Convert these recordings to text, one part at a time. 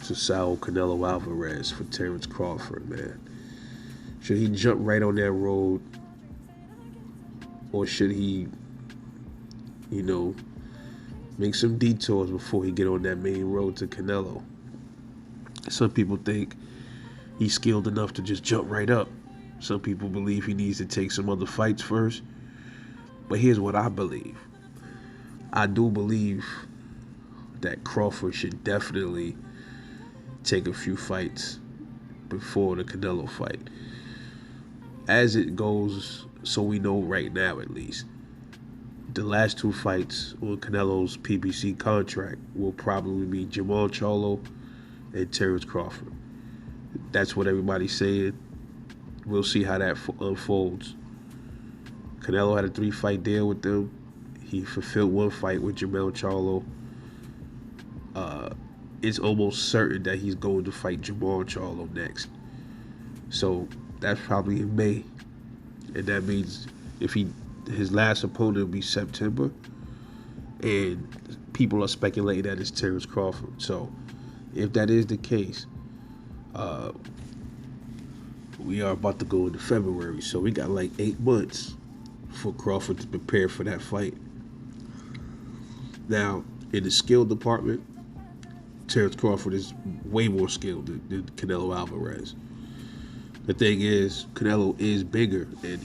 to Saul Canelo Alvarez for Terence Crawford, man? Should he jump right on that road, or should he, you know, make some detours before he get on that main road to Canelo? Some people think he's skilled enough to just jump right up. Some people believe he needs to take some other fights first. But here's what I believe. I do believe that Crawford should definitely take a few fights before the Canelo fight. As it goes, so we know right now at least, the last two fights on Canelo's PBC contract will probably be Jamal Charlo and Terence Crawford. That's what everybody's saying. We'll see how that unfolds. Canelo had a 3-fight deal with them. He fulfilled 1 fight with Jamal Charlo. It's almost certain that he's going to fight Jamal Charlo next. So that's probably in May. And that means his last opponent will be September. And people are speculating that it's Terence Crawford. So if that is the case, we are about to go into February. So we got like 8 months for Crawford to prepare for that fight. Now, in the skill department, Terence Crawford is way more skilled than Canelo Alvarez. The thing is, Canelo is bigger, and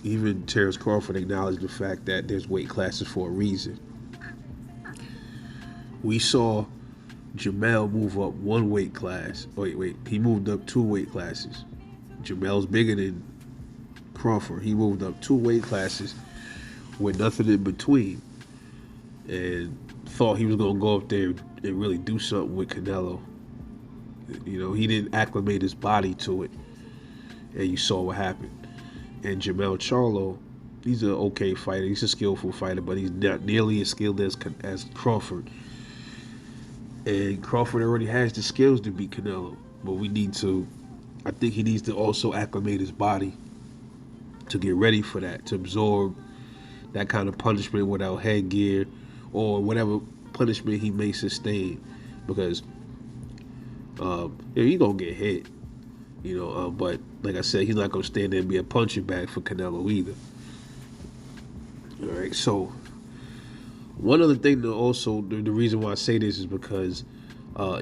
even Terence Crawford acknowledged the fact that there's weight classes for a reason. We saw Jamel move up 1 weight class. He moved up 2 weight classes. Jamel's bigger than Crawford. He moved up 2 weight classes with nothing in between, and thought he was gonna go up there and really do something with Canelo. You know, he didn't acclimate his body to it, and you saw what happened. And Jamal Charlo, he's an okay fighter. He's a skillful fighter, but he's not nearly as skilled as Crawford. And Crawford already has the skills to beat Canelo, but I think he needs to also acclimate his body to get ready for that, to absorb that kind of punishment without headgear or whatever punishment he may sustain, because he's gonna get hit, but like I said, he's not gonna stand there and be a punching bag for Canelo either. All right, so one other thing that also, the reason why I say this is because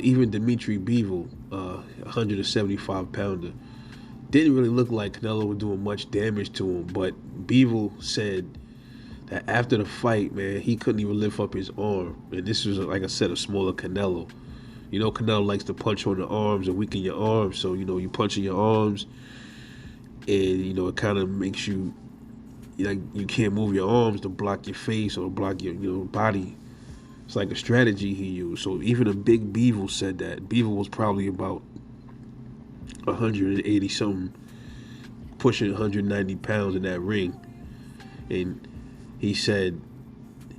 even Dimitri Bivol, 175-pounder, didn't really look like Canelo was doing much damage to him, but Bivol said that after the fight, man, he couldn't even lift up his arm. And this was, like I said, a smaller Canelo. You know, Canelo likes to punch on the arms and weaken your arms. So, you punch in your arms, and, it kind of makes you, like, you can't move your arms to block your face or block your, body. It's like a strategy he used. So even a big Bivol said that. Bivol was probably about 180-something, pushing 190 pounds in that ring. And he said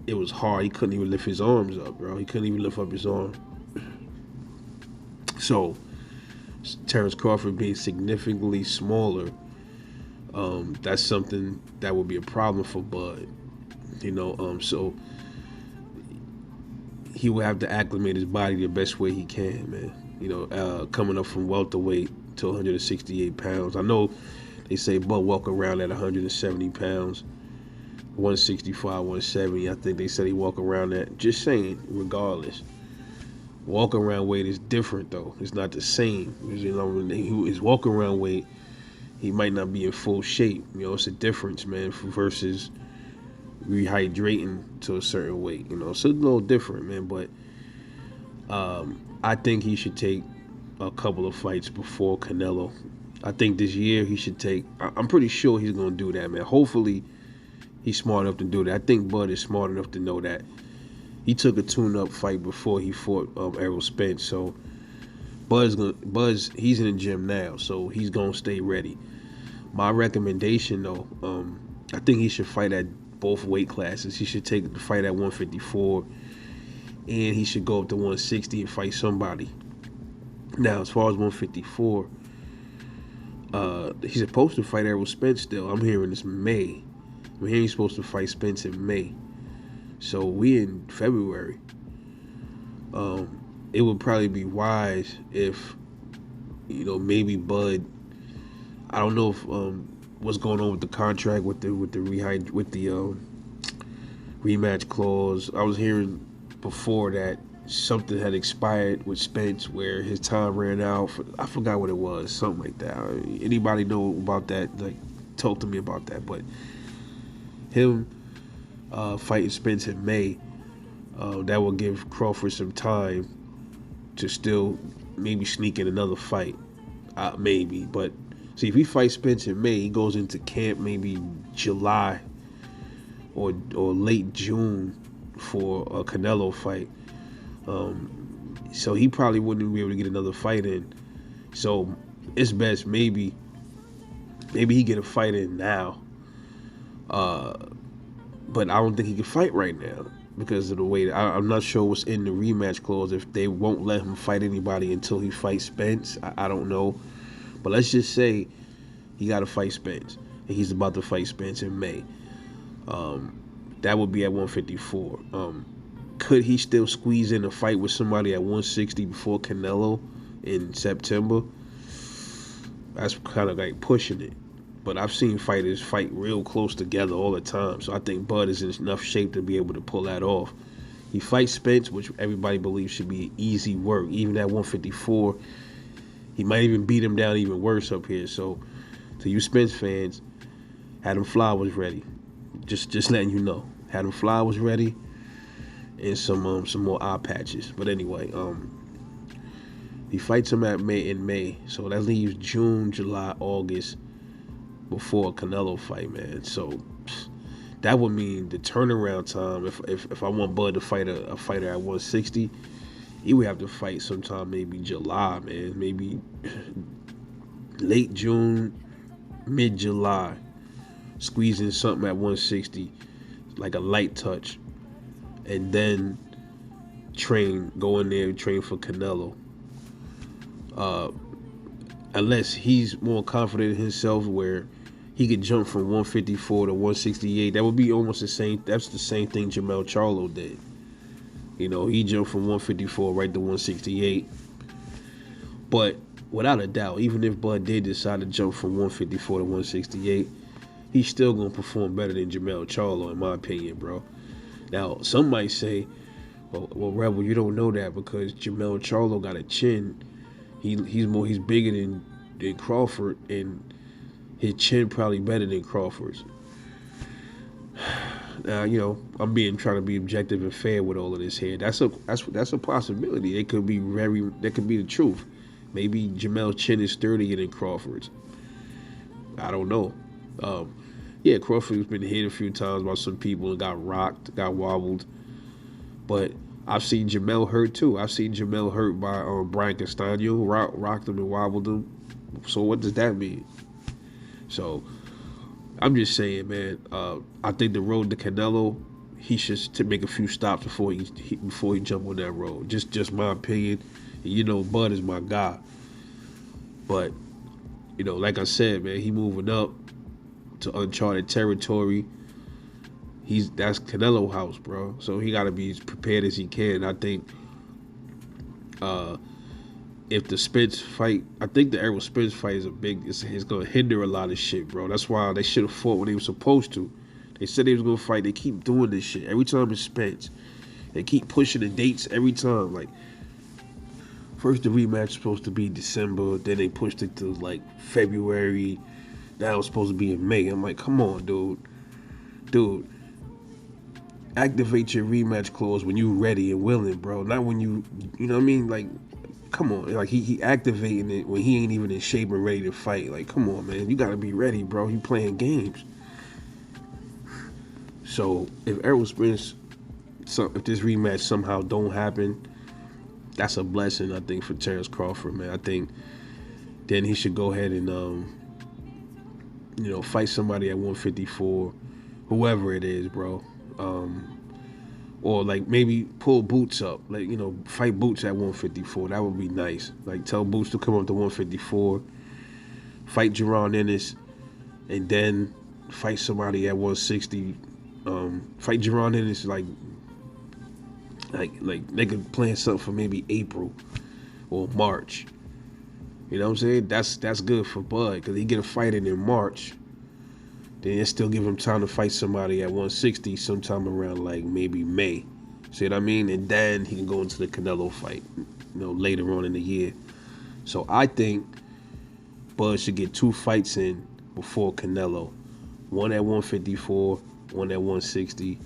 it was hard. He couldn't even lift his arms up, bro. He couldn't even lift up his arm. So Terence Crawford being significantly smaller, that's something that would be a problem for Bud. So he will have to acclimate his body the best way he can, man. Coming up from welterweight to 168 pounds. I know they say Bud walk around at 170 pounds, 165, 170. I think they said he walk around that. Just saying, regardless. Walk around weight is different, though. It's not the same. His walk around weight, he might not be in full shape. It's a difference, man, versus rehydrating to a certain weight. It's a little different, man. But I think he should take a couple of fights before Canelo. I think this year he should take. I'm pretty sure he's gonna do that, man. Hopefully, he's smart enough to do that. I think Bud is smart enough to know that. He took a tune-up fight before he fought Errol Spence, so Buzz, he's in the gym now, so he's gonna stay ready. My recommendation, though, I think he should fight at both weight classes. He should take the fight at 154, and he should go up to 160 and fight somebody. Now, as far as 154, he's supposed to fight Errol Spence still. I'm hearing this May. I'm hearing he's supposed to fight Spence in May. So we in February. it would probably be wise if, maybe Bud. I don't know if what's going on with the contract with the rematch clause. I was hearing before that something had expired with Spence where his time ran out. I forgot what it was, something like that. Anybody know about that? Like, talk to me about that. But him fighting Spence in May, that will give Crawford some time to still maybe sneak in another fight, maybe. But see, if he fights Spence in May, he goes into camp maybe July or late June for a Canelo fight. So he probably wouldn't be able to get another fight in. So it's best maybe he get a fight in now. But I don't think he can fight right now because of the way I'm not sure what's in the rematch clause. If they won't let him fight anybody until he fights Spence, I don't know. But let's just say he got to fight Spence, and he's about to fight Spence in May. That would be at 154. Could he still squeeze in a fight with somebody at 160 before Canelo in September? That's kind of like pushing it. But I've seen fighters fight real close together all the time. So I think Bud is in enough shape to be able to pull that off. He fights Spence, which everybody believes should be easy work. Even at 154, he might even beat him down even worse up here. So to you Spence fans, had him Flowers ready. Just letting you know. Had him Flowers ready and some more eye patches. But anyway, he fights him in May. So that leaves June, July, August before a Canelo fight, man. So that would mean the turnaround time. If I want Bud to fight a fighter at 160, he would have to fight sometime maybe July, man. Maybe late June, mid July, squeezing something at 160, like a light touch, and then go in there and train for Canelo. Unless he's more confident in himself where he could jump from 154 to 168. That would be almost the same. That's the same thing Jermell Charlo did. He jumped from 154 right to 168. But without a doubt, even if Bud did decide to jump from 154 to 168, he's still going to perform better than Jermell Charlo, in my opinion, bro. Now, some might say, well, Rebel, you don't know that because Jermell Charlo got a chin. He's bigger than Crawford, and his chin probably better than Crawford's. Now, I'm trying to be objective and fair with all of this here. That's a possibility. That could be the truth. Maybe Jermell's chin is sturdier than Crawford's. I don't know. Yeah, Crawford's been hit a few times by some people and got rocked, got wobbled. But I've seen Jermell hurt too. I've seen Jermell hurt by Brian Castano, rocked him and wobbled him. So what does that mean? So I'm just saying, man. I think the road to Canelo, he should make a few stops before he jump on that road. Just my opinion. And Bud is my guy. But like I said, man, he moving up to uncharted territory. That's Canelo house, bro. So he got to be as prepared as he can. I think if the Spence fight, I think the Errol Spence fight is it's going to hinder a lot of shit, bro. That's why they should have fought when they were supposed to. They said they was going to fight. They keep doing this shit. Every time it's Spence, they keep pushing the dates every time. Like, first the rematch was supposed to be December, then they pushed it to like February. Now it's supposed to be in May. I'm like, come on, dude. Activate your rematch clause when you ready and willing, bro. Not when you know what I mean? Like, come on. Like, he activating it when he ain't even in shape and ready to fight. Like, come on, man. You got to be ready, bro. He playing games. So, if Errol Spence, if this rematch somehow don't happen, that's a blessing, I think, for Terence Crawford, man. I think then he should go ahead and, fight somebody at 154, whoever it is, bro. Or like maybe pull Boots up, like fight Boots at 154. That would be nice. Like tell Boots to come up to 154, fight Jaron Ennis, and then fight somebody at 160. Fight Jaron Ennis like Like they could plan something for maybe April or March. You know what I'm saying? That's good for Bud because he get a fight in March. Then it still give him time to fight somebody at 160 sometime around like maybe May. See what I mean? And then he can go into the Canelo fight, later on in the year. So I think Bud should get 2 fights in before Canelo. One at 154, one at 160,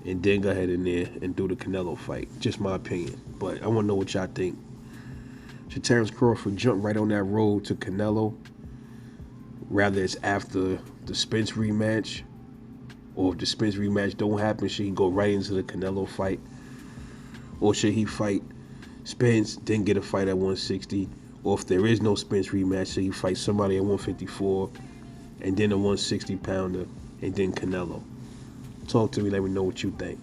and then go ahead in there and do the Canelo fight. Just my opinion. But I want to know what y'all think. Should Terence Crawford jump right on that road to Canelo? Rather it's after the Spence rematch? Or if the Spence rematch don't happen, should he go right into the Canelo fight? Or should he fight Spence, then get a fight at 160? Or if there is no Spence rematch, should he fight somebody at 154 and then a 160 pounder and then Canelo? Talk to me, let me know what you think.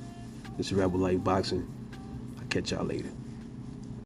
This is Rebel Light Boxing. I'll catch y'all later.